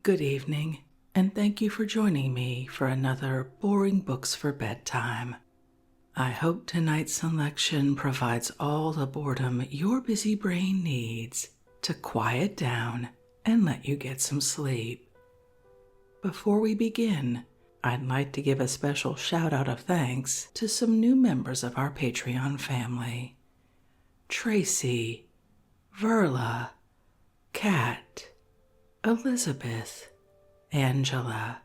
Good evening, and thank you for joining me for another Boring Books for Bedtime. I hope tonight's selection provides all the boredom your busy brain needs to quiet down and let you get some sleep. Before we begin, I'd like to give a special shout out of thanks to some new members of our Patreon family. Tracy, Verla, Kat, Elizabeth, Angela,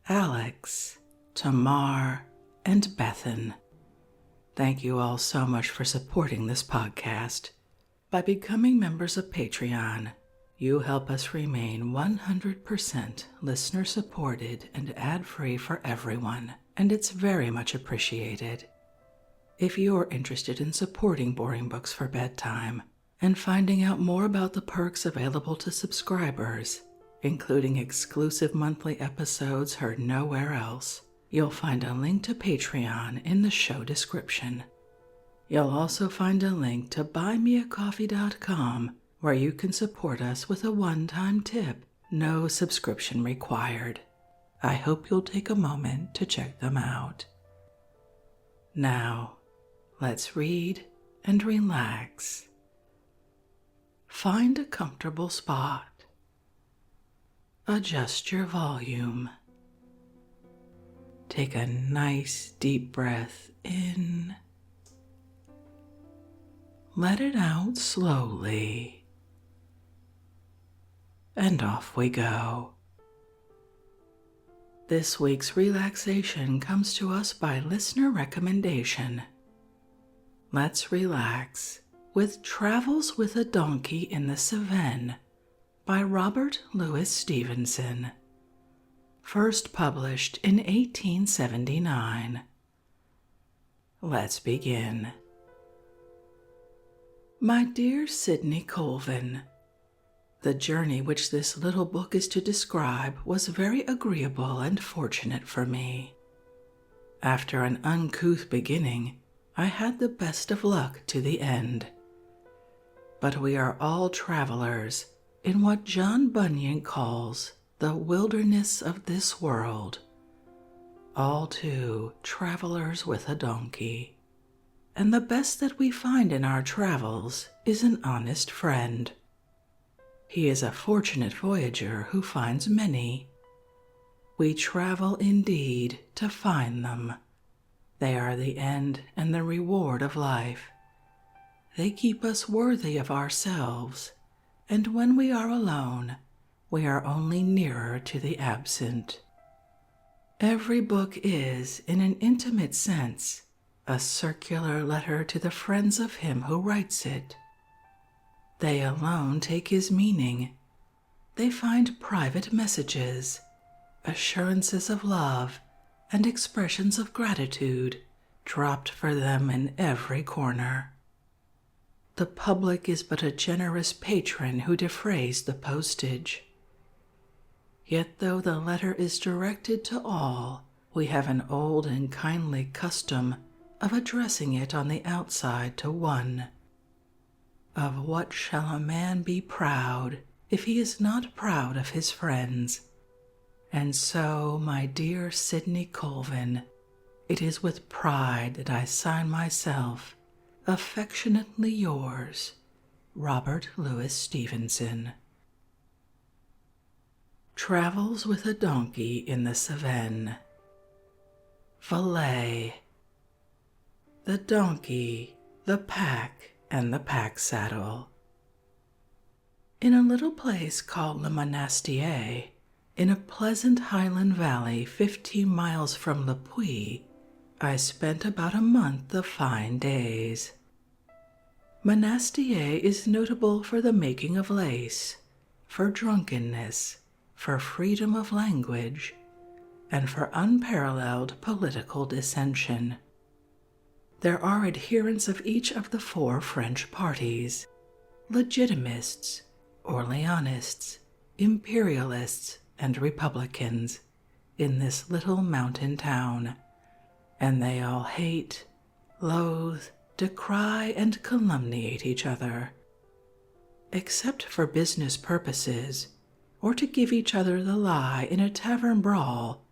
Alex, Tamar, and Bethan. Thank you all so much for supporting this podcast. By becoming members of Patreon, you help us remain 100% listener-supported and ad-free for everyone, and it's very much appreciated. If you're interested in supporting Boring Books for Bedtime and finding out more about the perks available to subscribers, including exclusive monthly episodes heard nowhere else, you'll find a link to Patreon in the show description. You'll also find a link to buymeacoffee.com where you can support us with a one-time tip, no subscription required. I hope you'll take a moment to check them out. Now, let's read and relax. Find a comfortable spot. Adjust your volume. Take a nice deep breath in. Let it out slowly. And off we go. This week's relaxation comes to us by listener recommendation. Let's relax with Travels with a Donkey in the Cevennes by Robert Louis Stevenson. First published in 1879. Let's begin. My dear Sidney Colvin, the journey which this little book is to describe was very agreeable and fortunate for me. After an uncouth beginning, I had the best of luck to the end. But we are all travelers in what John Bunyan calls the wilderness of this world. All, too, travelers with a donkey. And the best that we find in our travels is an honest friend. He is a fortunate voyager who finds many. We travel indeed to find them. They are the end and the reward of life. They keep us worthy of ourselves, and when we are alone, we are only nearer to the absent. Every book is, in an intimate sense, a circular letter to the friends of him who writes it. They alone take his meaning. They find private messages, assurances of love, and expressions of gratitude dropped for them in every corner. The public is but a generous patron who defrays the postage. Yet though the letter is directed to all, we have an old and kindly custom of addressing it on the outside to one. Of what shall a man be proud if he is not proud of his friends? And so, my dear Sidney Colvin, it is with pride that I sign myself, affectionately yours, Robert Louis Stevenson. Travels with a Donkey in the Cevennes. Valet. The donkey, the pack, and the pack saddle. In a little place called Le Monastier, in a pleasant highland valley 15 miles from Le Puy, I spent about a month of fine days. Monastier is notable for the making of lace, for drunkenness, for freedom of language, and for unparalleled political dissension. There are adherents of each of the 4 French parties: Legitimists, Orleanists, Imperialists, and Republicans, in this little mountain town, and they all hate, loathe, decry, and calumniate each other. Except for business purposes, or to give each other the lie in a tavern brawl,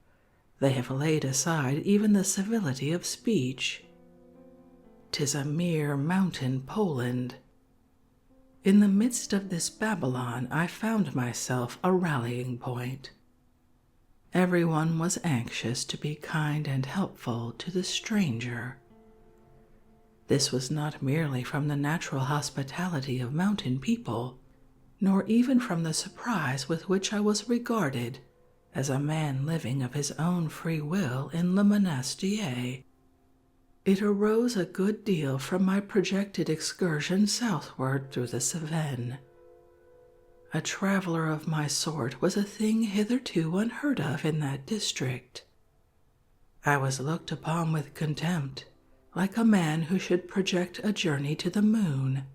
they have laid aside even the civility of speech. 'Tis a mere mountain Poland. In the midst of this Babylon I found myself a rallying point. Everyone was anxious to be kind and helpful to the stranger. This was not merely from the natural hospitality of mountain people, nor even from the surprise with which I was regarded as a man living of his own free will in Le Monastir. It arose a good deal from my projected excursion southward through the Cevennes. A traveler of my sort was a thing hitherto unheard of in that district. I was looked upon with contempt, like a man who should project a journey to the moon,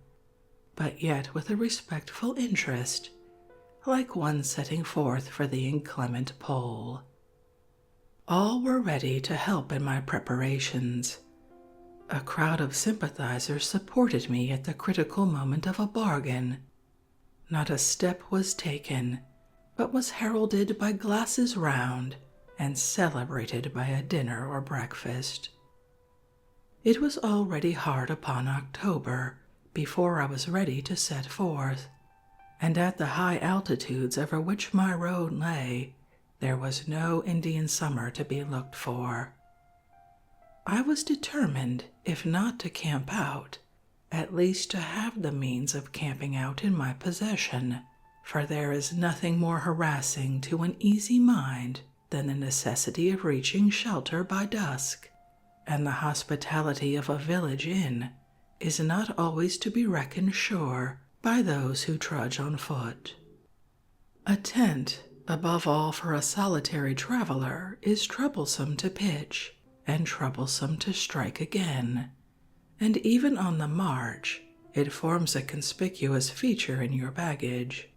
but yet with a respectful interest, like one setting forth for the inclement pole. All were ready to help in my preparations. A crowd of sympathizers supported me at the critical moment of a bargain. Not a step was taken, but was heralded by glasses round and celebrated by a dinner or breakfast. It was already hard upon October before I was ready to set forth, and at the high altitudes over which my road lay, there was no Indian summer to be looked for. I was determined, if not to camp out, at least to have the means of camping out in my possession, for there is nothing more harassing to an easy mind than the necessity of reaching shelter by dusk, and the hospitality of a village inn is not always to be reckoned sure by those who trudge on foot. A tent, above all for a solitary traveler, is troublesome to pitch and troublesome to strike again, and even on the march it forms a conspicuous feature in your baggage.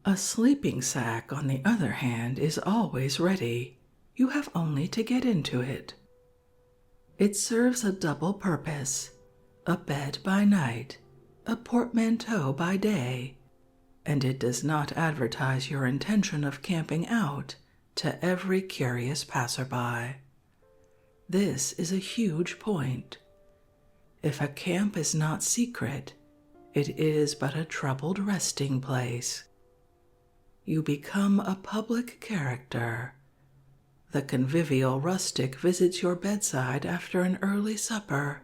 A sleeping sack, on the other hand, is always ready. You have only to get into it. It serves a double purpose, a bed by night, a portmanteau by day, and it does not advertise your intention of camping out to every curious passerby. This is a huge point. If a camp is not secret, it is but a troubled resting place. You become a public character. The convivial rustic visits your bedside after an early supper,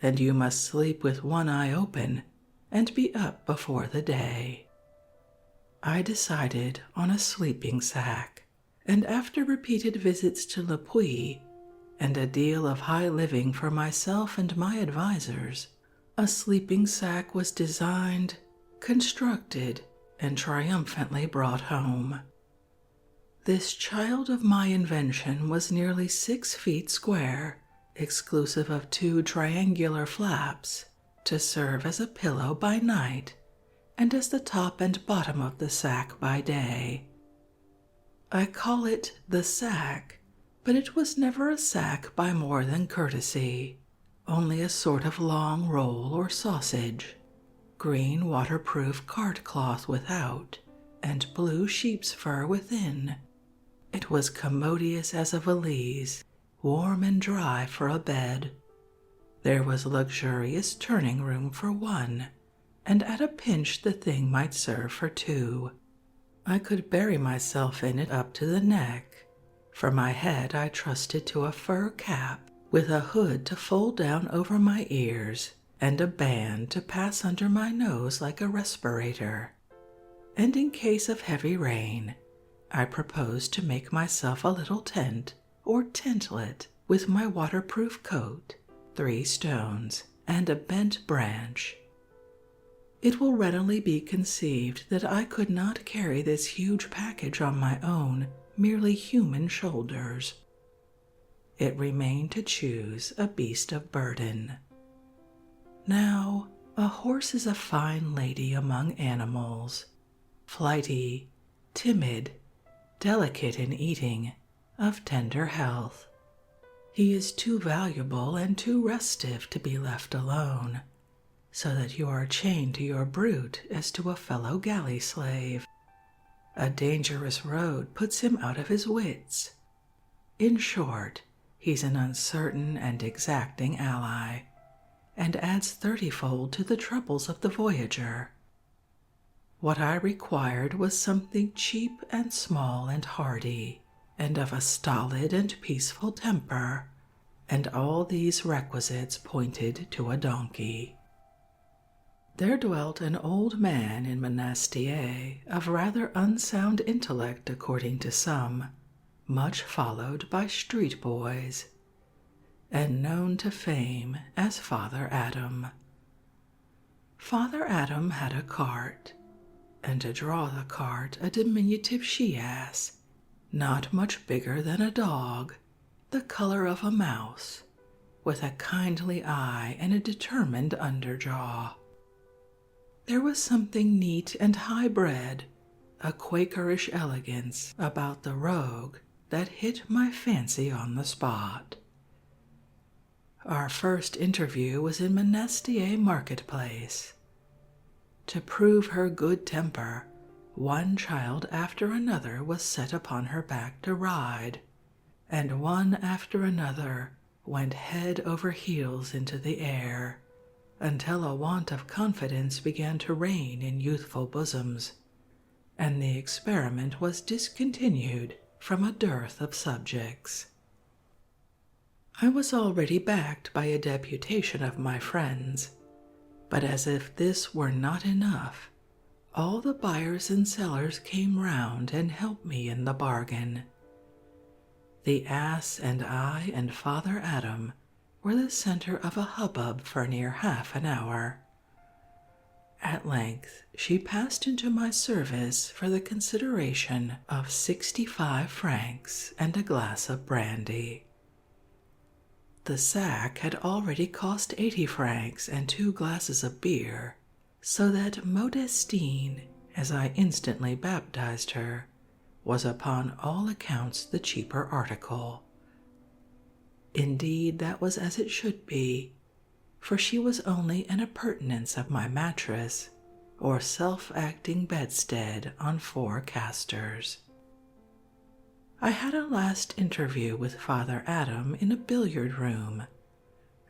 and you must sleep with one eye open and be up before the day. I decided on a sleeping sack, and after repeated visits to Le Puy and a deal of high living for myself and my advisers, a sleeping sack was designed, constructed, and triumphantly brought home. This child of my invention was nearly 6 feet square, exclusive of 2 triangular flaps, to serve as a pillow by night and as the top and bottom of the sack by day. I call it the sack, but it was never a sack by more than courtesy, only a sort of long roll or sausage, green waterproof card cloth without, and blue sheep's fur within. It was commodious as a valise, warm and dry for a bed. There was luxurious turning room for one, and at a pinch the thing might serve for 2. I could bury myself in it up to the neck. For my head I trusted to a fur cap with a hood to fold down over my ears and a band to pass under my nose like a respirator. And in case of heavy rain, I proposed to make myself a little tent or tentlet with my waterproof coat, 3 stones, and a bent branch. It will readily be conceived that I could not carry this huge package on my own, merely human shoulders. It remained to choose a beast of burden. Now, a horse is a fine lady among animals, flighty, timid, delicate in eating, of tender health. He is too valuable and too restive to be left alone. so that you are chained to your brute as to a fellow galley slave. A dangerous road puts him out of his wits. In short, he's an uncertain and exacting ally, and adds 30-fold to the troubles of the voyager. What I required was something cheap and small and hardy, and of a stolid and peaceful temper, and all these requisites pointed to a donkey. There dwelt an old man in Monastier of rather unsound intellect according to some, much followed by street boys, and known to fame as Father Adam. Father Adam had a cart, and to draw the cart a diminutive she-ass, not much bigger than a dog, the color of a mouse, with a kindly eye and a determined underjaw. There was something neat and high-bred, a Quakerish elegance about the rogue that hit my fancy on the spot. Our first interview was in Monastier marketplace. To prove her good temper, one child after another was set upon her back to ride, and one after another went head over heels into the air, until a want of confidence began to reign in youthful bosoms, and the experiment was discontinued from a dearth of subjects. I was already backed by a deputation of my friends, but as if this were not enough, all the buyers and sellers came round and helped me in the bargain. The ass and I and Father Adam were the center of a hubbub for near half an hour. At length she passed into my service for the consideration of 65 francs and a glass of brandy. The sack had already cost 80 francs and 2 glasses of beer, so that Modestine, as I instantly baptized her, was upon all accounts the cheaper article. Indeed, that was as it should be, for she was only an appurtenance of my mattress, or self-acting bedstead on 4 casters. I had a last interview with Father Adam in a billiard room,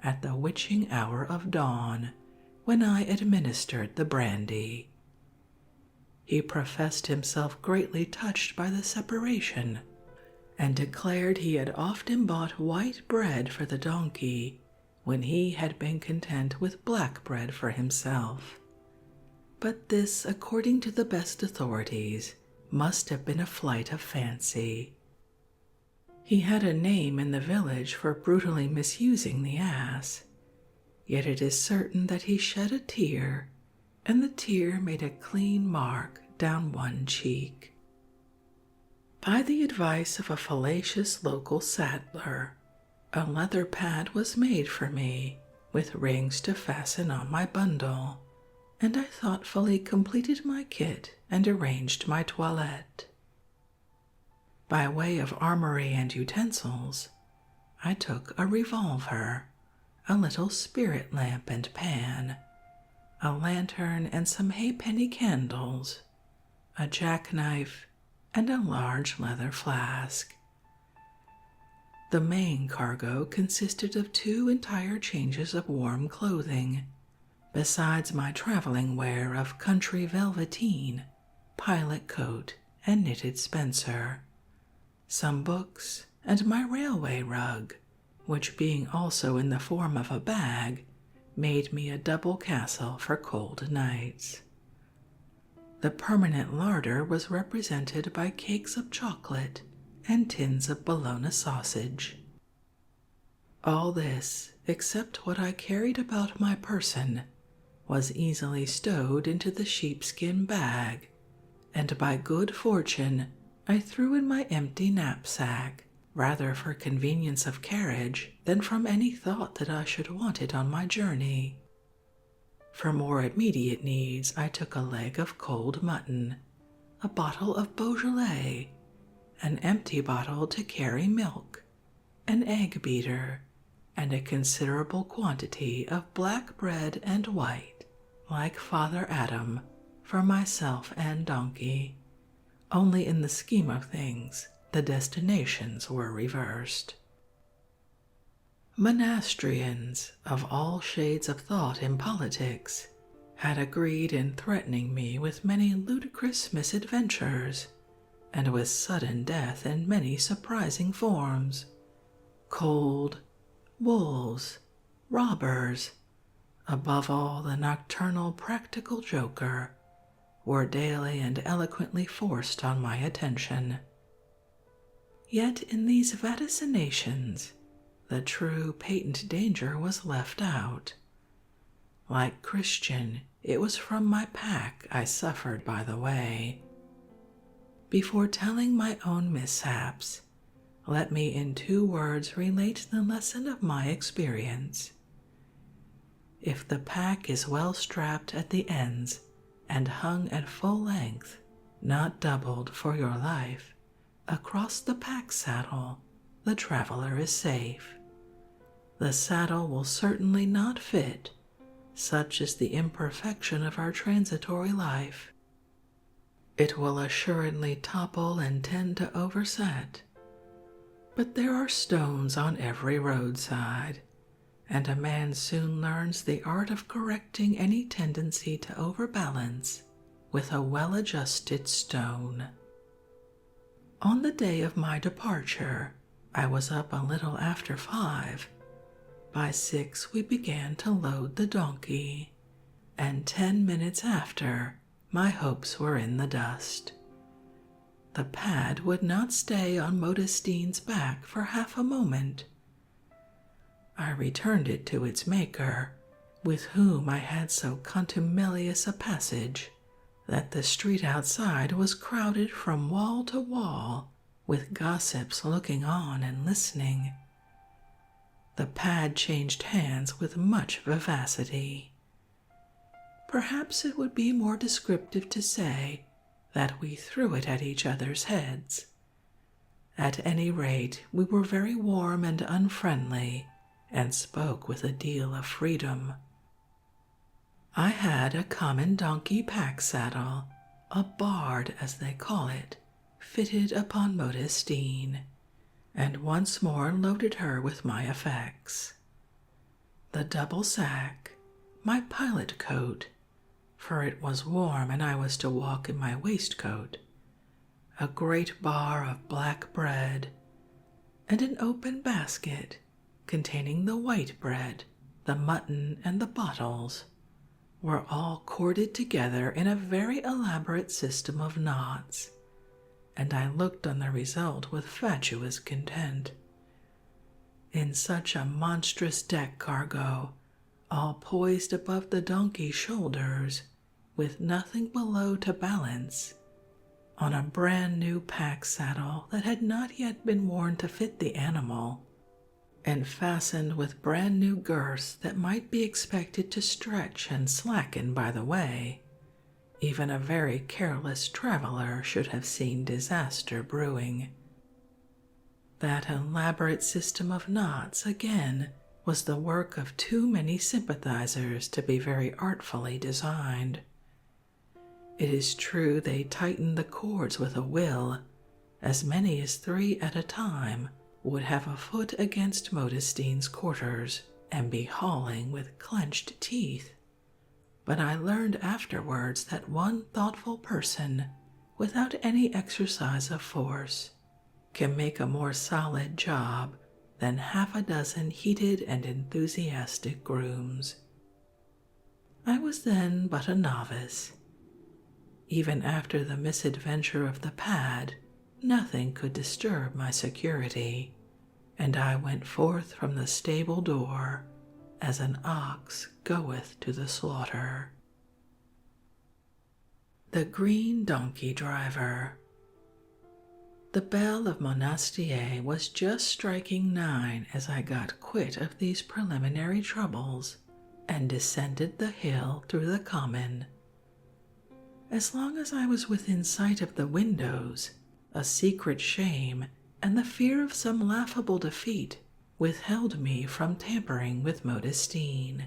at the witching hour of dawn, when I administered the brandy. He professed himself greatly touched by the separation, and declared he had often bought white bread for the donkey when he had been content with black bread for himself. But this, according to the best authorities, must have been a flight of fancy. He had a name in the village for brutally misusing the ass, yet it is certain that he shed a tear, and the tear made a clean mark down one cheek. By the advice of a fallacious local saddler, a leather pad was made for me, with rings to fasten on my bundle, and I thoughtfully completed my kit and arranged my toilette. By way of armory and utensils, I took a revolver, a little spirit lamp and pan, a lantern and some halfpenny candles, a jackknife, and a large leather flask. The main cargo consisted of 2 entire changes of warm clothing, besides my traveling wear of country velveteen, pilot coat, and knitted spencer, some books, and my railway rug, which being also in the form of a bag, made me a double castle for cold nights. The permanent larder was represented by cakes of chocolate and tins of bologna sausage. All this, except what I carried about my person, was easily stowed into the sheepskin bag, and by good fortune I threw in my empty knapsack, rather for convenience of carriage than from any thought that I should want it on my journey. For more immediate needs I took a leg of cold mutton, a bottle of Beaujolais, an empty bottle to carry milk, an egg beater, and a considerable quantity of black bread and white. like Father Adam, for myself and donkey, only in the scheme of things the destinations were reversed. Monastrians of all shades of thought in politics had agreed in threatening me with many ludicrous misadventures and with sudden death in many surprising forms. Cold, wolves, robbers, above all the nocturnal practical joker, were daily and eloquently forced on my attention. Yet in these vaticinations, the true patent danger was left out. Like Christian, it was from my pack I suffered by the way. Before telling my own mishaps, let me in 2 words relate the lesson of my experience. If the pack is well strapped at the ends and hung at full length, not doubled for your life, across the pack saddle, the traveler is safe. The saddle will certainly not fit, such is the imperfection of our transitory life. It will assuredly topple and tend to overset. But there are stones on every roadside, and a man soon learns the art of correcting any tendency to overbalance with a well-adjusted stone. On the day of my departure, I was up a little after 5. By 6 we began to load the donkey, and 10 minutes after, my hopes were in the dust. The pad would not stay on Modestine's back for half a moment. I returned it to its maker, with whom I had so contumelious a passage that the street outside was crowded from wall to wall with gossips looking on and listening. The pad changed hands with much vivacity. Perhaps it would be more descriptive to say that we threw it at each other's heads. At any rate, we were very warm and unfriendly, and spoke with a deal of freedom. I had a common donkey pack saddle, a bard as they call it, fitted upon Modestine, and once more loaded her with my effects. The double sack, my pilot coat, for it was warm and I was to walk in my waistcoat, a great bar of black bread, and an open basket containing the white bread, the mutton, and the bottles, were all corded together in a very elaborate system of knots, and I looked on the result with fatuous content. In such a monstrous deck cargo, all poised above the donkey's shoulders, with nothing below to balance, on a brand new pack saddle that had not yet been worn to fit the animal, and fastened with brand new girths that might be expected to stretch and slacken by the way, even a very careless traveler should have seen disaster brewing. That elaborate system of knots, again, was the work of too many sympathizers to be very artfully designed. It is true they tightened the cords with a will, as many as 3 at a time would have a foot against Modestine's quarters and be hauling with clenched teeth. But I learned afterwards that one thoughtful person, without any exercise of force, can make a more solid job than half a dozen heated and enthusiastic grooms. I was then but a novice. Even after the misadventure of the pad, nothing could disturb my security, and I went forth from the stable door as an ox goeth to the slaughter. The Green Donkey Driver. The bell of Monastier was just striking 9 as I got quit of these preliminary troubles and descended the hill through the common. As long as I was within sight of the windows, a secret shame and the fear of some laughable defeat withheld me from tampering with Modestine.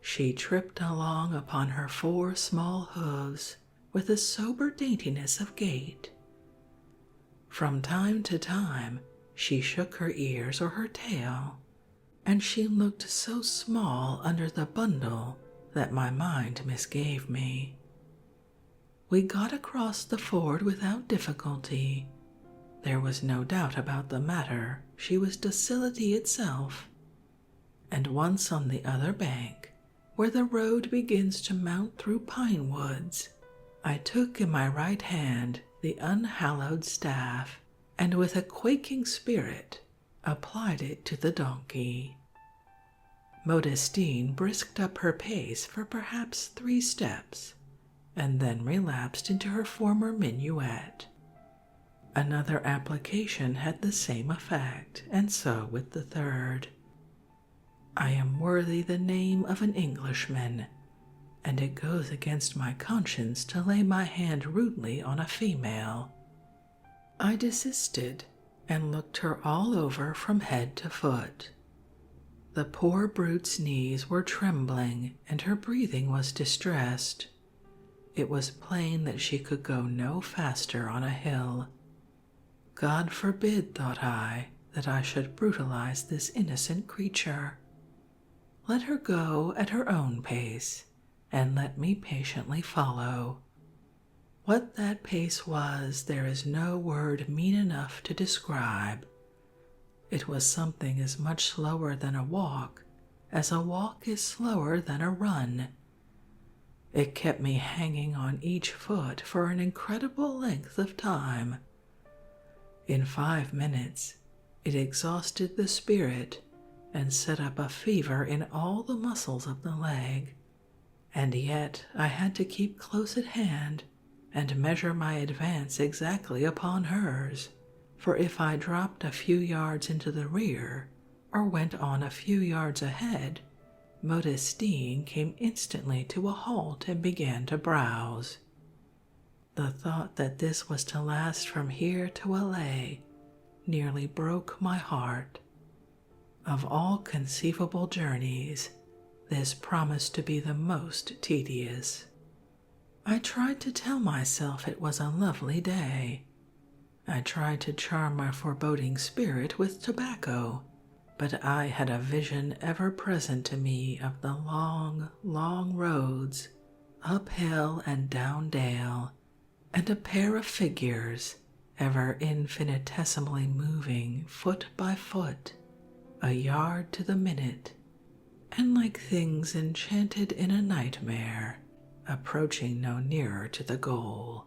She tripped along upon her 4 small hooves with a sober daintiness of gait. From time to time, she shook her ears or her tail, and she looked so small under the bundle that my mind misgave me. We got across the ford without difficulty. There was no doubt about the matter, she was docility itself. And once on the other bank, where the road begins to mount through pine woods, I took in my right hand the unhallowed staff, and with a quaking spirit applied it to the donkey. Modestine brisked up her pace for perhaps 3 steps, and then relapsed into her former minuet. Another application had the same effect, and so with the third. I am worthy the name of an Englishman, and it goes against my conscience to lay my hand rudely on a female. I desisted, and looked her all over from head to foot. The poor brute's knees were trembling, and her breathing was distressed. It was plain that she could go no faster on a hill. God forbid, thought I, that I should brutalize this innocent creature. Let her go at her own pace, and let me patiently follow. What that pace was, there is no word mean enough to describe. It was something as much slower than a walk as a walk is slower than a run. It kept me hanging on each foot for an incredible length of time. In 5 minutes, it exhausted the spirit and set up a fever in all the muscles of the leg, and yet I had to keep close at hand and measure my advance exactly upon hers, for if I dropped a few yards into the rear or went on a few yards ahead, Modestine came instantly to a halt and began to browse. The thought that this was to last from here to Alais nearly broke my heart. Of all conceivable journeys, this promised to be the most tedious. I tried to tell myself it was a lovely day. I tried to charm my foreboding spirit with tobacco, but I had a vision ever present to me of the long, long roads, up hill and down dale, and a pair of figures ever infinitesimally moving foot by foot, a yard to the minute, and like things enchanted in a nightmare, approaching no nearer to the goal.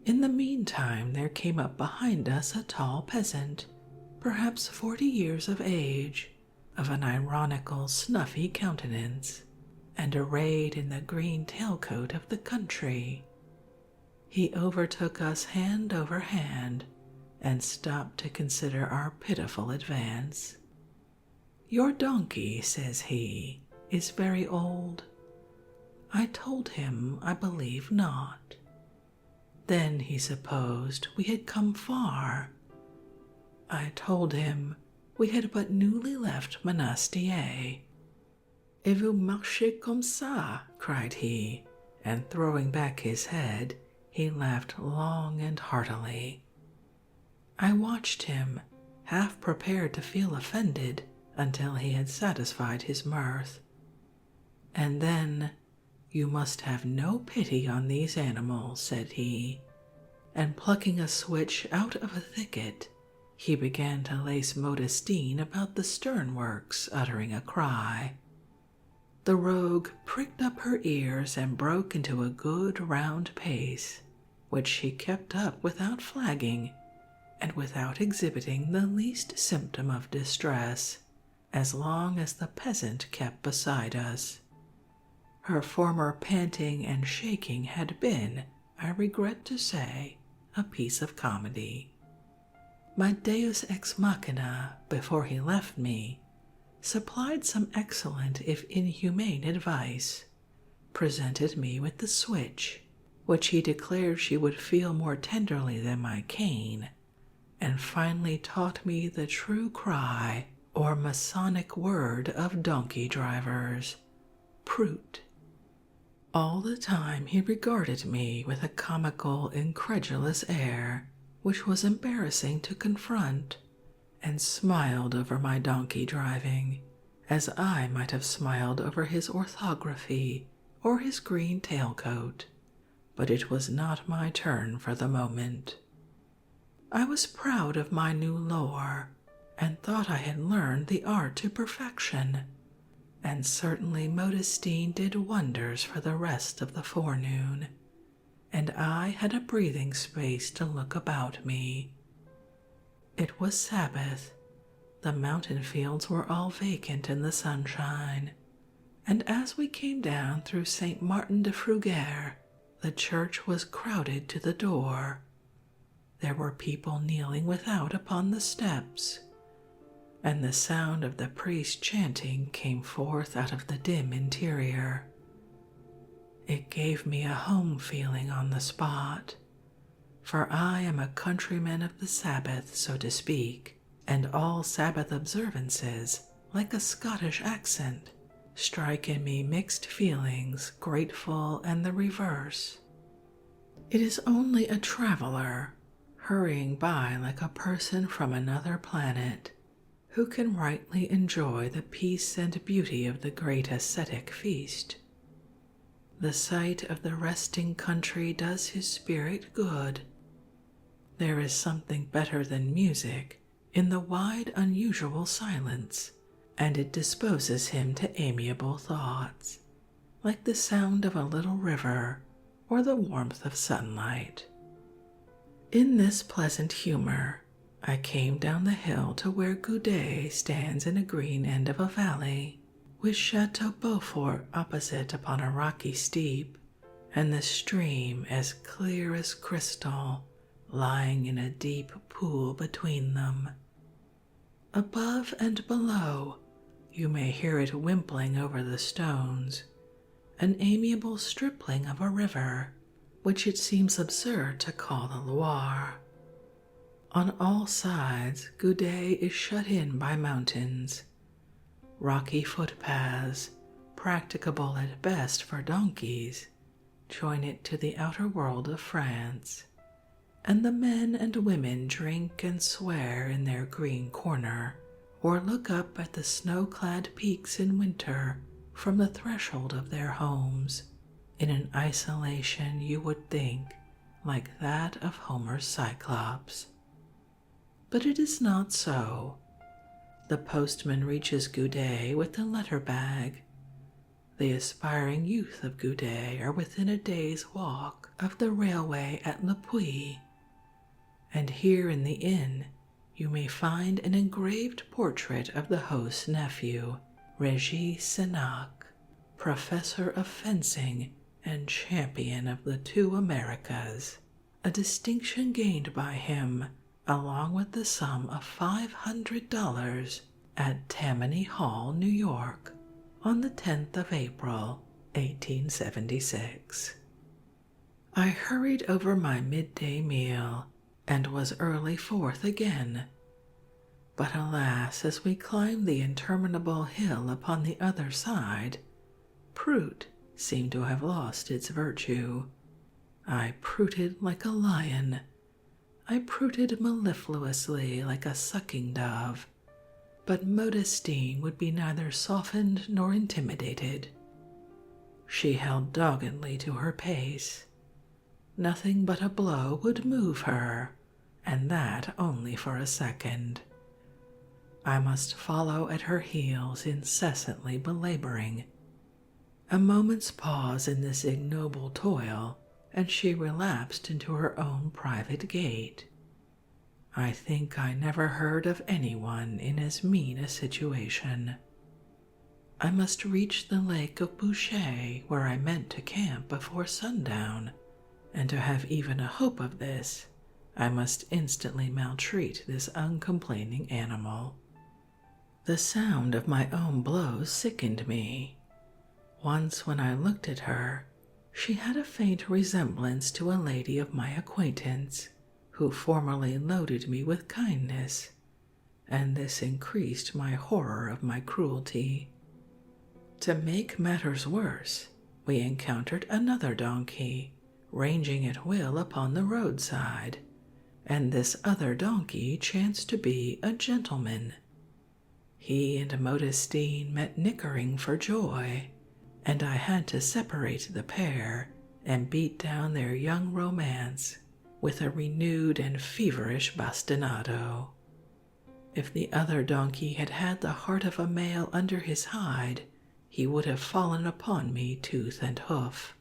In the meantime there came up behind us a tall peasant, perhaps 40 years of age, of an ironical, snuffy countenance, and arrayed in the green tailcoat of the country. He overtook us hand over hand, and stopped to consider our pitiful advance. "Your donkey," says he, "is very old." I told him I believe not. Then he supposed we had come far. I told him we had but newly left Monastier. "Et vous marchez comme ça," cried he, and throwing back his head, he laughed long and heartily. I watched him, half prepared to feel offended, until he had satisfied his mirth. And then, "You must have no pity on these animals," said he, and plucking a switch out of a thicket, he began to lace Modestine about the sternworks, uttering a cry. The rogue pricked up her ears and broke into a good round pace, which she kept up without flagging, and without exhibiting the least symptom of distress, as long as the peasant kept beside us. Her former panting and shaking had been, I regret to say, a piece of comedy. My deus ex machina, before he left me, supplied some excellent if inhumane advice, presented me with the switch, which he declared she would feel more tenderly than my cane, and finally taught me the true cry or Masonic word of donkey drivers, Prut. All the time he regarded me with a comical, incredulous air, which was embarrassing to confront, and smiled over my donkey driving, as I might have smiled over his orthography or his green tailcoat, but it was not my turn for the moment. I was proud of my new lore, and thought I had learned the art to perfection, and certainly Modestine did wonders for the rest of the forenoon, and I had a breathing space to look about me. It was Sabbath. The mountain fields were all vacant in the sunshine, and as we came down through Saint Martin de Fruguère, the church was crowded to the door. There were people kneeling without upon the steps, and the sound of the priest chanting came forth out of the dim interior. It gave me a home feeling on the spot, for I am a countryman of the Sabbath, so to speak, and all Sabbath observances, like a Scottish accent, strike in me mixed feelings, grateful and the reverse. It is only a traveler, hurrying by like a person from another planet, who can rightly enjoy the peace and beauty of the great ascetic feast. The sight of the resting country does his spirit good. There is something better than music in the wide, unusual silence, and it disposes him to amiable thoughts, like the sound of a little river or the warmth of sunlight. In this pleasant humor, I came down the hill to where Goudet stands in a green end of a valley, with Chateau Beaufort opposite upon a rocky steep, and the stream as clear as crystal lying in a deep pool between them. Above and below, you may hear it wimpling over the stones, an amiable stripling of a river, which it seems absurd to call the Loire. On all sides, Goudet is shut in by mountains. Rocky footpaths, practicable at best for donkeys, join it to the outer world of France, and the men and women drink and swear in their green corner, or look up at the snow-clad peaks in winter from the threshold of their homes, in an isolation you would think like that of Homer's Cyclops. But it is not so. The postman reaches Goudet with the letter bag. The aspiring youth of Goudet are within a day's walk of the railway at Le Puy, and here in the inn you may find an engraved portrait of the host's nephew, Régis Senac, professor of fencing and champion of the two Americas, a distinction gained by him along with the sum of $500 at Tammany Hall, New York, on the 10th of April, 1876. I hurried over my midday meal and was early forth again. But alas, as we climbed the interminable hill upon the other side, Prut seemed to have lost its virtue. I prooted like a lion. I prooted mellifluously like a sucking dove, but Modestine would be neither softened nor intimidated. She held doggedly to her pace. Nothing but a blow would move her, and that only for a second. I must follow at her heels, incessantly belaboring. A moment's pause in this ignoble toil, and she relapsed into her own private gait. I think I never heard of anyone in as mean a situation. I must reach the lake of Boucher, where I meant to camp before sundown, and to have even a hope of this, I must instantly maltreat this uncomplaining animal. The sound of my own blows sickened me. Once when I looked at her, she had a faint resemblance to a lady of my acquaintance, who formerly loaded me with kindness, and this increased my horror of my cruelty. To make matters worse, we encountered another donkey, ranging at will upon the roadside, and this other donkey chanced to be a gentleman. He and Modestine met nickering for joy, and I had to separate the pair and beat down their young romance with a renewed and feverish bastinado. If the other donkey had had the heart of a male under his hide, he would have fallen upon me tooth and hoof,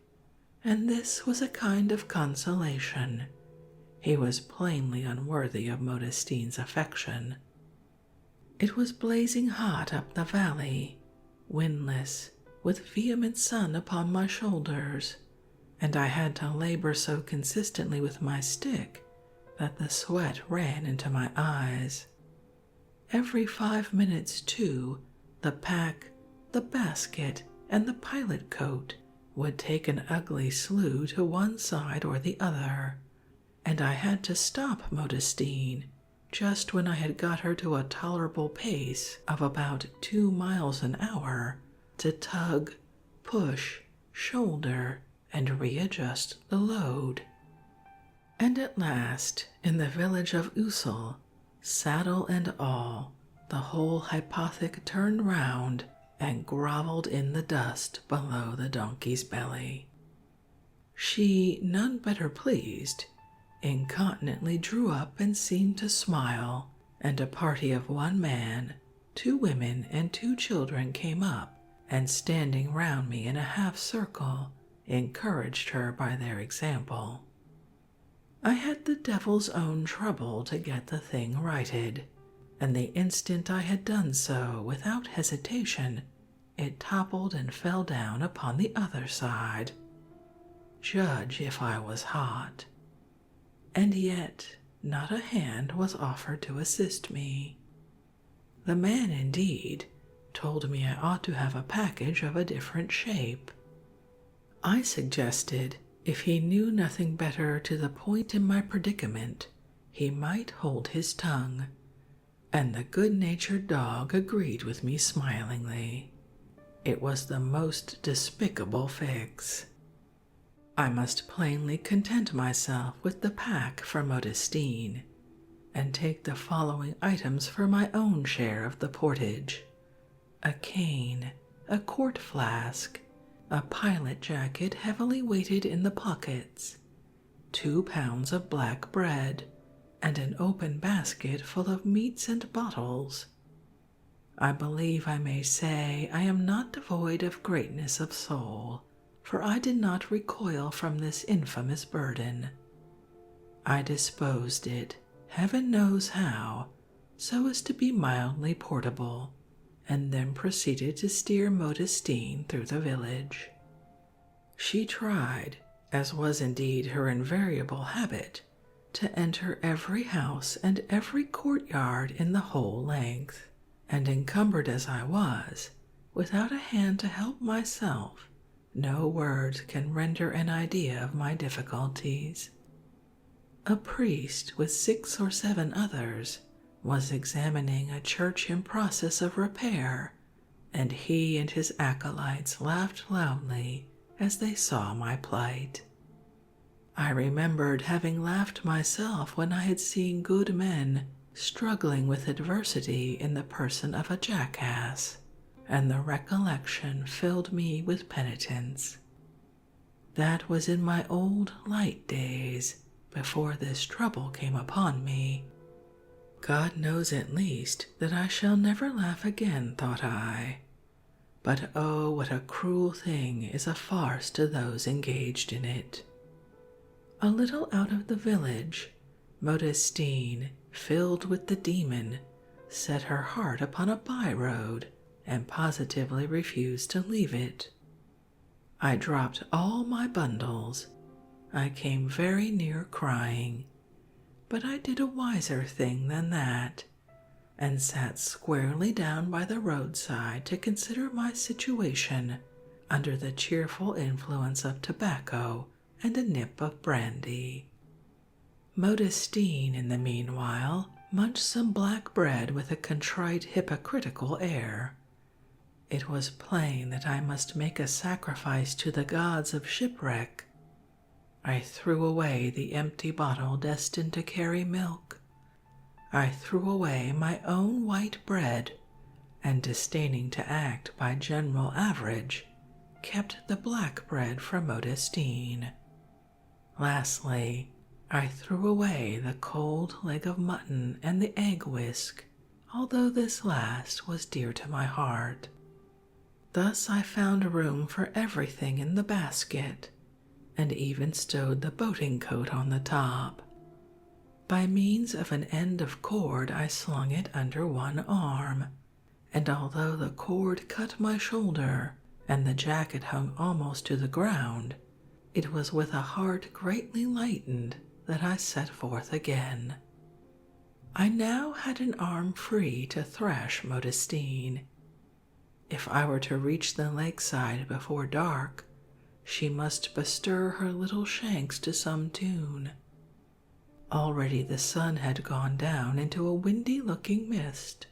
and this was a kind of consolation. He was plainly unworthy of Modestine's affection. It was blazing hot up the valley, windless, with vehement sun upon my shoulders, and I had to labor so consistently with my stick that the sweat ran into my eyes. Every 5 minutes, too, the pack, the basket, and the pilot coat would take an ugly slew to one side or the other, and I had to stop Modestine just when I had got her to a tolerable pace of about 2 miles an hour to tug, push, shoulder, and readjust the load. And at last, in the village of Ussel, saddle and all, the whole hypothec turned round and grovelled in the dust below the donkey's belly. She, none better pleased, incontinently drew up and seemed to smile, and a party of 1 man, 2 women, and 2 children came up, and standing round me in a half-circle, encouraged her by their example. I had the devil's own trouble to get the thing righted, and the instant I had done so without hesitation, it toppled and fell down upon the other side. Judge if I was hot. And yet not a hand was offered to assist me. The man, indeed, told me I ought to have a package of a different shape. I suggested, if he knew nothing better to the point in my predicament, he might hold his tongue, and the good-natured dog agreed with me smilingly. It was the most despicable fix. I must plainly content myself with the pack for Modestine, and take the following items for my own share of the portage: a cane, a quart flask, a pilot jacket heavily weighted in the pockets, 2 pounds of black bread, and an open basket full of meats and bottles. I believe I may say I am not devoid of greatness of soul, for I did not recoil from this infamous burden. I disposed it, heaven knows how, so as to be mildly portable, and then proceeded to steer Modestine through the village. She tried, as was indeed her invariable habit, to enter every house and every courtyard in the whole length, and encumbered as I was, without a hand to help myself, no words can render an idea of my difficulties. A priest with 6 or 7 others was examining a church in process of repair, and he and his acolytes laughed loudly as they saw my plight. I remembered having laughed myself when I had seen good men struggling with adversity in the person of a jackass, and the recollection filled me with penitence. That was in my old light days, before this trouble came upon me. God knows at least that I shall never laugh again, thought I. But oh, what a cruel thing is a farce to those engaged in it. A little out of the village, Modestine, filled with the demon, set her heart upon a by-road and positively refused to leave it. I dropped all my bundles. I came very near crying, but I did a wiser thing than that, and sat squarely down by the roadside to consider my situation under the cheerful influence of tobacco and a nip of brandy. Modestine, in the meanwhile, munched some black bread with a contrite, hypocritical air. It was plain that I must make a sacrifice to the gods of shipwreck. I threw away the empty bottle destined to carry milk. I threw away my own white bread, and disdaining to act by general average, kept the black bread for Modestine. Lastly, I threw away the cold leg of mutton and the egg whisk, although this last was dear to my heart. Thus I found room for everything in the basket, and even stowed the boating coat on the top. By means of an end of cord I slung it under one arm, and although the cord cut my shoulder and the jacket hung almost to the ground, it was with a heart greatly lightened that I set forth again. I now had an arm free to thrash Modestine. If I were to reach the lakeside before dark, she must bestir her little shanks to some tune. Already the sun had gone down into a windy-looking mist,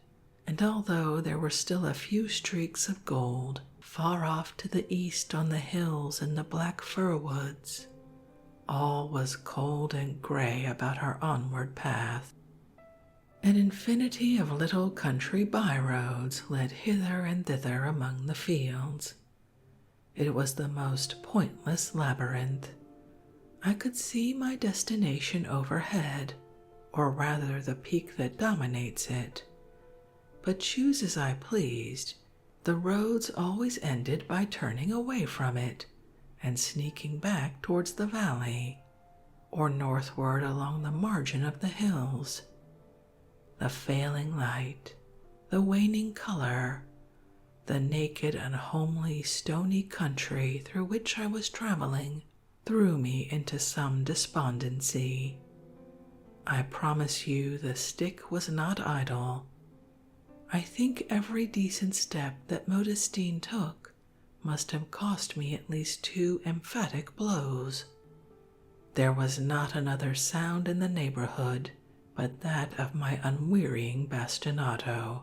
and although there were still a few streaks of gold far off to the east on the hills and the black fir woods, all was cold and gray about our onward path. An infinity of little country by-roads led hither and thither among the fields. It was the most pointless labyrinth. I could see my destination overhead, or rather the peak that dominates it, but choose as I pleased, the roads always ended by turning away from it and sneaking back towards the valley, or northward along the margin of the hills. The failing light, the waning color, the naked and homely stony country through which I was traveling threw me into some despondency. I promise you the stick was not idle. I think every decent step that Modestine took must have cost me at least 2 emphatic blows. There was not another sound in the neighborhood but that of my unwearying bastinado.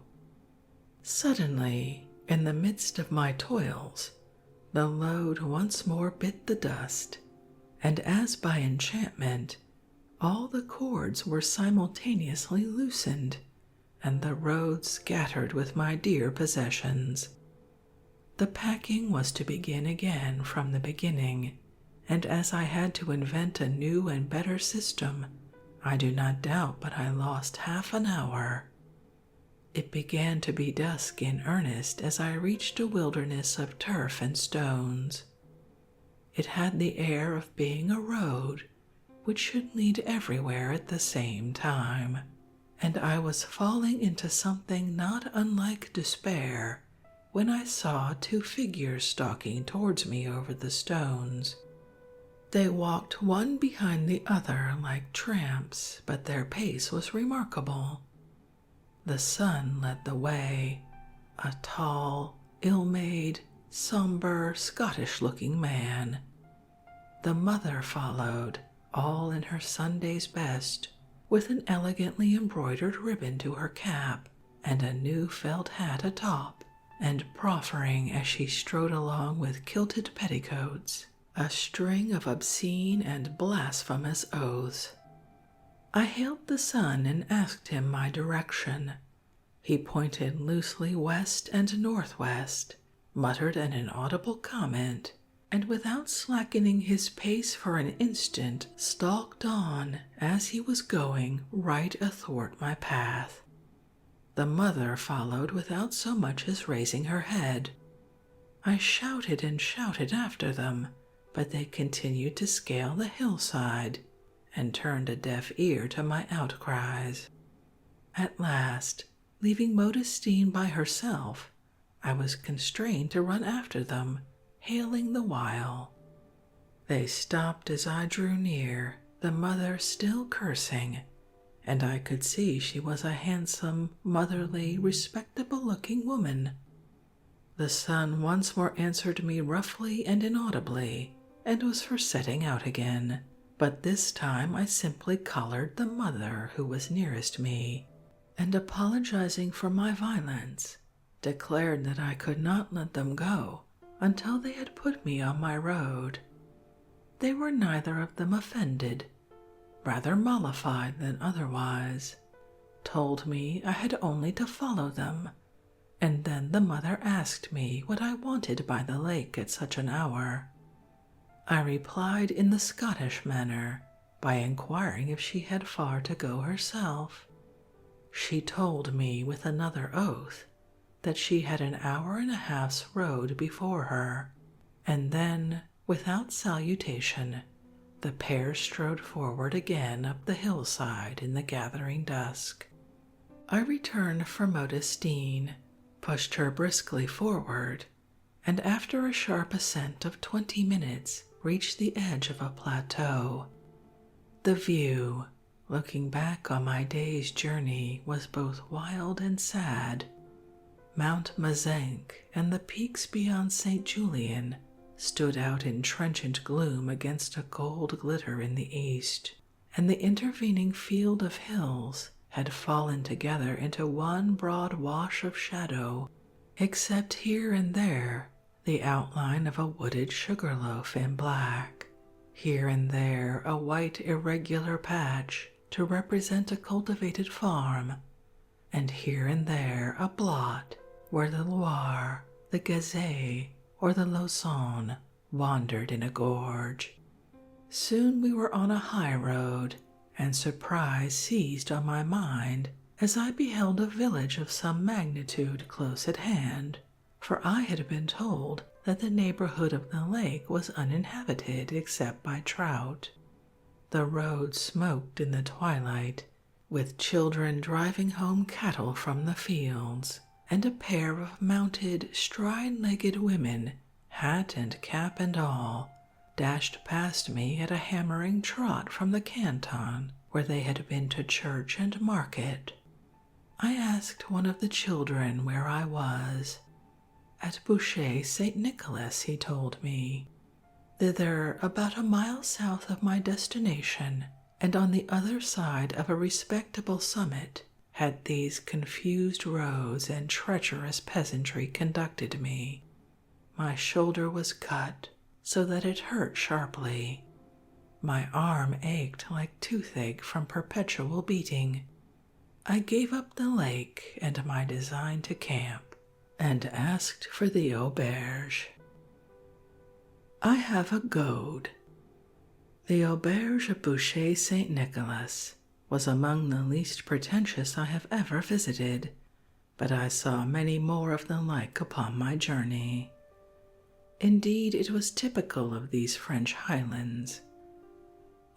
Suddenly, in the midst of my toils, the load once more bit the dust, and as by enchantment, all the cords were simultaneously loosened, and the road scattered with my dear possessions. The packing was to begin again from the beginning, and as I had to invent a new and better system, I do not doubt but I lost half an hour. It began to be dusk in earnest as I reached a wilderness of turf and stones. It had the air of being a road which should lead everywhere at the same time, and I was falling into something not unlike despair when I saw 2 figures stalking towards me over the stones. They walked one behind the other like tramps, but their pace was remarkable. The son led the way, a tall, ill-made, somber, Scottish-looking man. The mother followed, all in her Sunday's best, with an elegantly embroidered ribbon to her cap and a new felt hat atop, and proffering as she strode along with kilted petticoats a string of obscene and blasphemous oaths. I hailed the son and asked him my direction. He pointed loosely west and northwest, muttered an inaudible comment, and without slackening his pace for an instant stalked on as he was going right athwart my path. The mother followed without so much as raising her head. I shouted and shouted after them, but they continued to scale the hillside and turned a deaf ear to my outcries. At last, leaving Modestine by herself, I was constrained to run after them, hailing the while. They stopped as I drew near, the mother still cursing, and I could see she was a handsome, motherly, respectable-looking woman. The son once more answered me roughly and inaudibly, and was for setting out again, but this time I simply collared the mother who was nearest me, and apologizing for my violence, declared that I could not let them go until they had put me on my road. They were neither of them offended, rather mollified than otherwise, told me I had only to follow them, and then the mother asked me what I wanted by the lake at such an hour. I replied in the Scottish manner by inquiring if she had far to go herself. She told me with another oath that she had an hour and a half's road before her, and then, without salutation, the pair strode forward again up the hillside in the gathering dusk. I returned for Modestine, pushed her briskly forward, and after a sharp ascent of 20 minutes reached the edge of a plateau. The view, looking back on my day's journey, was both wild and sad. Mount Mazenc and the peaks beyond St. Julian stood out in trenchant gloom against a gold glitter in the east, and the intervening field of hills had fallen together into one broad wash of shadow, except here and there the outline of a wooded sugar-loaf in black, here and there a white irregular patch to represent a cultivated farm, and here and there a blot where the Loire, the Gazet, or the Lausanne wandered in a gorge. Soon we were on a high road, and surprise seized on my mind as I beheld a village of some magnitude close at hand, for I had been told that the neighborhood of the lake was uninhabited except by trout. The road smoked in the twilight, with children driving home cattle from the fields, and a pair of mounted, stride-legged women, hat and cap and all, dashed past me at a hammering trot from the canton where they had been to church and market. I asked one of the children where I was. At Boucher St. Nicholas, he told me. Thither, about a mile south of my destination, and on the other side of a respectable summit, had these confused roads and treacherous peasantry conducted me. My shoulder was cut so that it hurt sharply. My arm ached like toothache from perpetual beating. I gave up the lake and my design to camp, and asked for the auberge. I have a goad. The auberge of Boucher St. Nicholas was among the least pretentious I have ever visited, but I saw many more of the like upon my journey. Indeed, it was typical of these French highlands.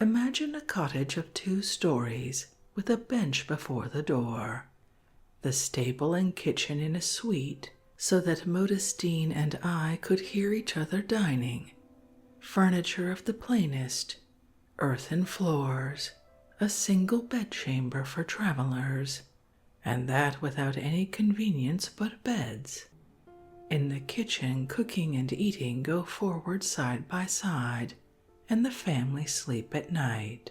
Imagine a cottage of 2 stories with a bench before the door, the stable and kitchen in a suite so that Modestine and I could hear each other dining, furniture of the plainest, earthen floors, a single bedchamber for travelers, and that without any convenience but beds. In the kitchen, cooking and eating go forward side by side, and the family sleep at night.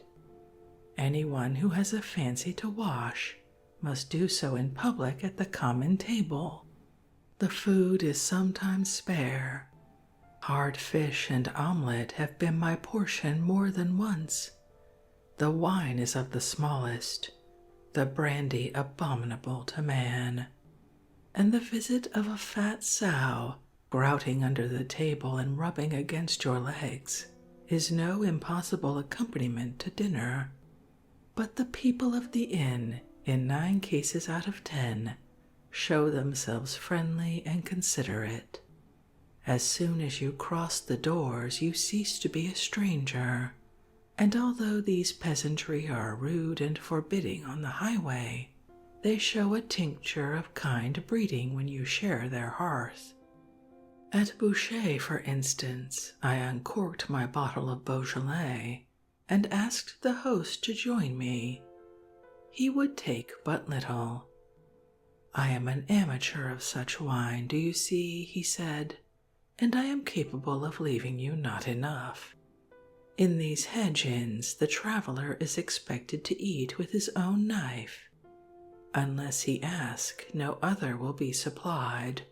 Anyone who has a fancy to wash must do so in public at the common table. The food is sometimes spare. Hard fish and omelette have been my portion more than once. The wine is of the smallest, the brandy abominable to man, and the visit of a fat sow, grouting under the table and rubbing against your legs, is no impossible accompaniment to dinner. But the people of the inn, in 9 cases out of 10, show themselves friendly and considerate. As soon as you cross the doors, you cease to be a stranger, and although these peasantry are rude and forbidding on the highway, they show a tincture of kind breeding when you share their hearth. At Boucher, for instance, I uncorked my bottle of Beaujolais and asked the host to join me. He would take but little. "I am an amateur of such wine, do you see," he said, "and I am capable of leaving you not enough. In these hedge inns, the traveler is expected to eat with his own knife. Unless he ask, no other will be supplied.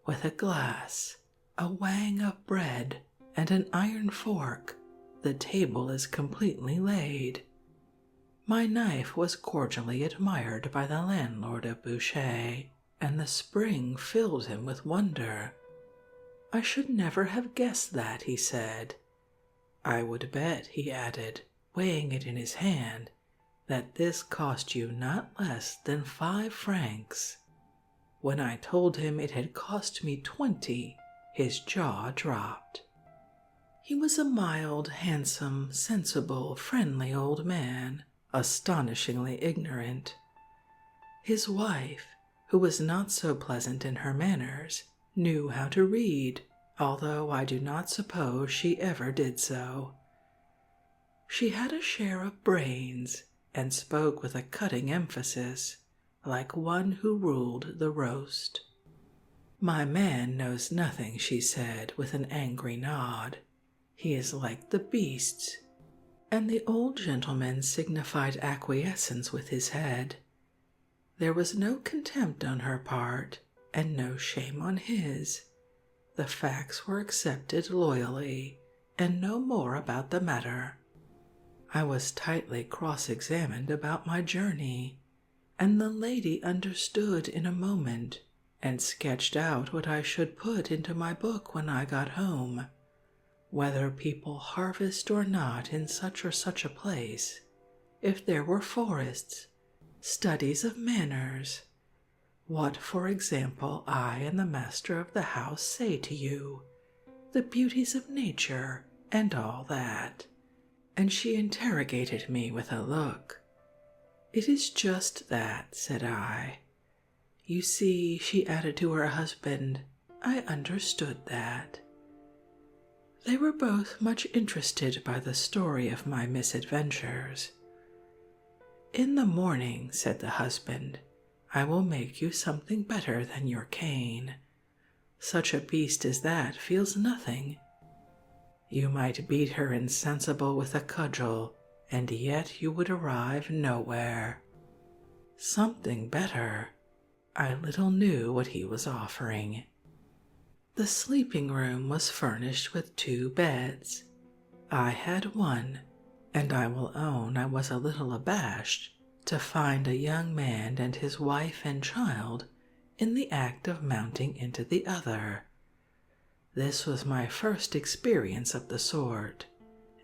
With a glass, a wang of bread, and an iron fork, the table is completely laid. My knife was cordially admired by the landlord of Boucher, and the spring filled him with wonder. I should never have guessed that, he said. I would bet, he added, weighing it in his hand, that this cost you not less than 5 francs. When I told him it had cost me 20, his jaw dropped. He was a mild, handsome, sensible, friendly old man, astonishingly ignorant. His wife, who was not so pleasant in her manners, knew how to read, although I do not suppose she ever did so. She had a share of brains, and spoke with a cutting emphasis, like one who ruled the roast. My man knows nothing, she said, with an angry nod. He is like the beasts. And the old gentleman signified acquiescence with his head. There was no contempt on her part, and no shame on his. The facts were accepted loyally, and no more about the matter. I was tightly cross-examined about my journey, and the lady understood in a moment, and sketched out what I should put into my book when I got home, whether people harvest or not in such or such a place, if there were forests, studies of manners, what, for example, I and the master of the house say to you, the beauties of nature, and all that. And she interrogated me with a look. It is just that, said I. You see, she added to her husband, I understood that. They were both much interested by the story of my misadventures. In the morning, said the husband, I will make you something better than your cane. Such a beast as that feels nothing. You might beat her insensible with a cudgel, and yet you would arrive nowhere. Something better. I little knew what he was offering. The sleeping room was furnished with 2 beds. I had one, and I will own I was a little abashed to find a young man and his wife and child in the act of mounting into the other. This was my first experience of the sort,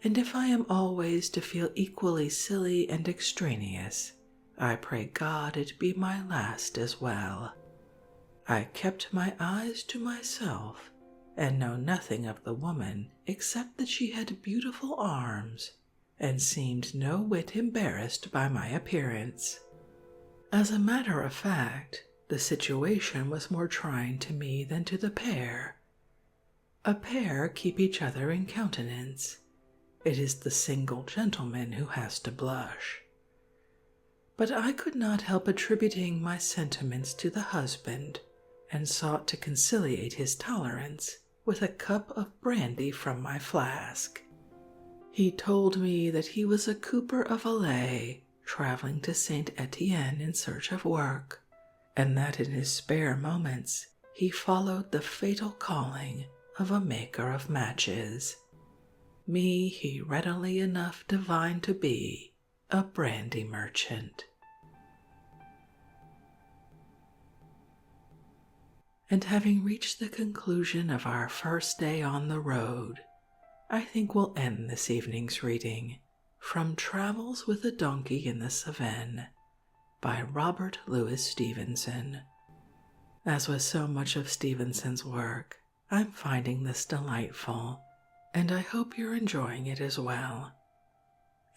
and if I am always to feel equally silly and extraneous, I pray God it be my last as well. I kept my eyes to myself, and know nothing of the woman except that she had beautiful arms, and seemed no whit embarrassed by my appearance. As a matter of fact, the situation was more trying to me than to the pair. A pair keep each other in countenance. It is the single gentleman who has to blush. But I could not help attributing my sentiments to the husband, and sought to conciliate his tolerance with a cup of brandy from my flask. He told me that he was a cooper of Valais, traveling to Saint Etienne in search of work, and that in his spare moments he followed the fatal calling of a maker of matches. Me he readily enough divined to be a brandy merchant. And having reached the conclusion of our first day on the road, I think we'll end this evening's reading from Travels with a Donkey in the Cevennes by Robert Louis Stevenson. As with so much of Stevenson's work, I'm finding this delightful, and I hope you're enjoying it as well.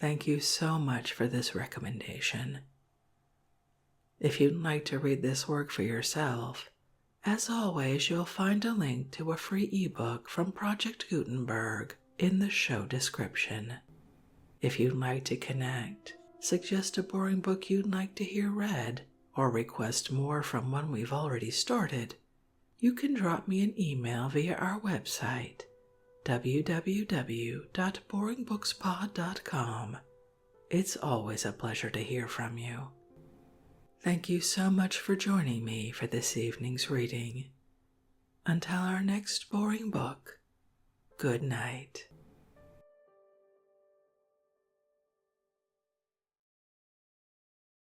Thank you so much for this recommendation. If you'd like to read this work for yourself, as always, you'll find a link to a free ebook from Project Gutenberg in the show description. If you'd like to connect, suggest a boring book you'd like to hear read, or request more from one we've already started, you can drop me an email via our website, www.boringbookspod.com. It's always a pleasure to hear from you. Thank you so much for joining me for this evening's reading. Until our next boring book, good night.